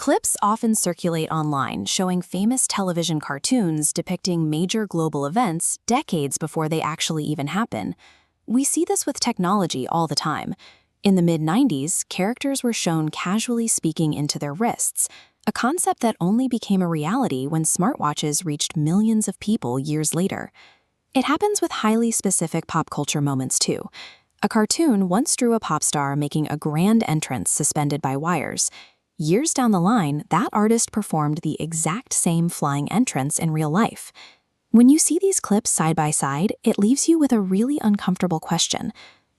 Clips often circulate online showing famous television cartoons depicting major global events decades before they actually even happen. We see this with technology all the time. In the mid-90s, characters were shown casually speaking into their wrists, a concept that only became a reality when smartwatches reached millions of people years later. It happens with highly specific pop culture moments too. A cartoon once drew a pop star making a grand entrance suspended by wires. Years down the line, that artist performed the exact same flying entrance in real life. When you see these clips side by side, it leaves you with a really uncomfortable question.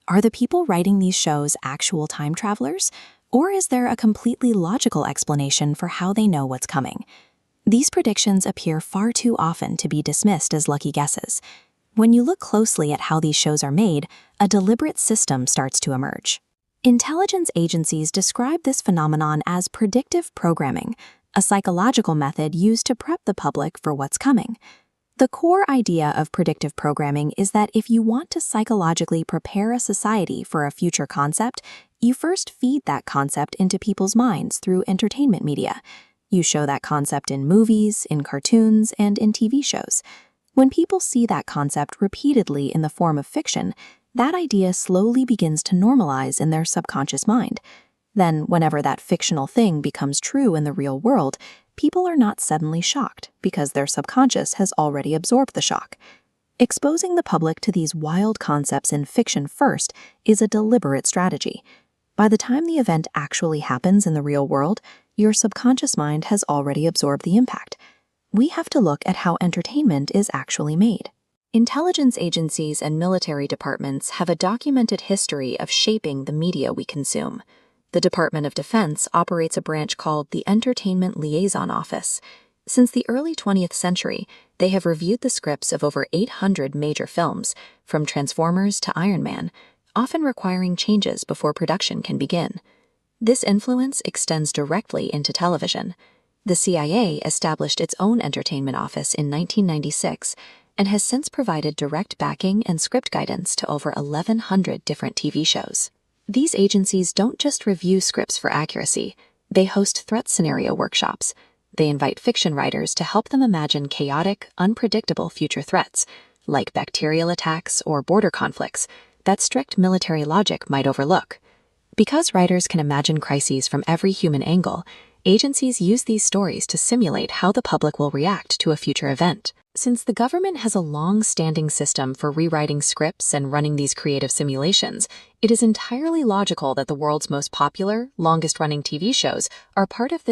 Are the people writing these shows actual time travelers? Or is there a completely logical explanation for how they know what's coming? These predictions appear far too often to be dismissed as lucky guesses. When you look closely at how these shows are made, a deliberate system starts to emerge. Intelligence agencies describe this phenomenon as predictive programming, a psychological method used to prep the public for what's coming. The core idea of predictive programming is that if you want to psychologically prepare a society for a future concept, you first feed that concept into people's minds through entertainment media. You show that concept in movies, in cartoons, and in TV shows. When people see that concept repeatedly in the form of fiction, that idea slowly begins to normalize in their subconscious mind. Then, whenever that fictional thing becomes true in the real world, people are not suddenly shocked because their subconscious has already absorbed the shock. Exposing the public to these wild concepts in fiction first is a deliberate strategy. By the time the event actually happens in the real world, your subconscious mind has already absorbed the impact. We have to look at how entertainment is actually made. Intelligence agencies and military departments have a documented history of shaping the media we consume. The Department of Defense operates a branch called the Entertainment Liaison Office. Since the early 20th century, they have reviewed the scripts of over 800 major films, from Transformers to Iron Man, often requiring changes before production can begin. This influence extends directly into television. The CIA established its own entertainment office in 1996 and has since provided direct backing and script guidance to over 1,100 different TV shows. These agencies don't just review scripts for accuracy, they host threat scenario workshops. They invite fiction writers to help them imagine chaotic, unpredictable future threats, like bacterial attacks or border conflicts, that strict military logic might overlook. Because writers can imagine crises from every human angle, agencies use these stories to simulate how the public will react to a future event. Since the government has a long-standing system for rewriting scripts and running these creative simulations, it is entirely logical that the world's most popular, longest-running TV shows are part of this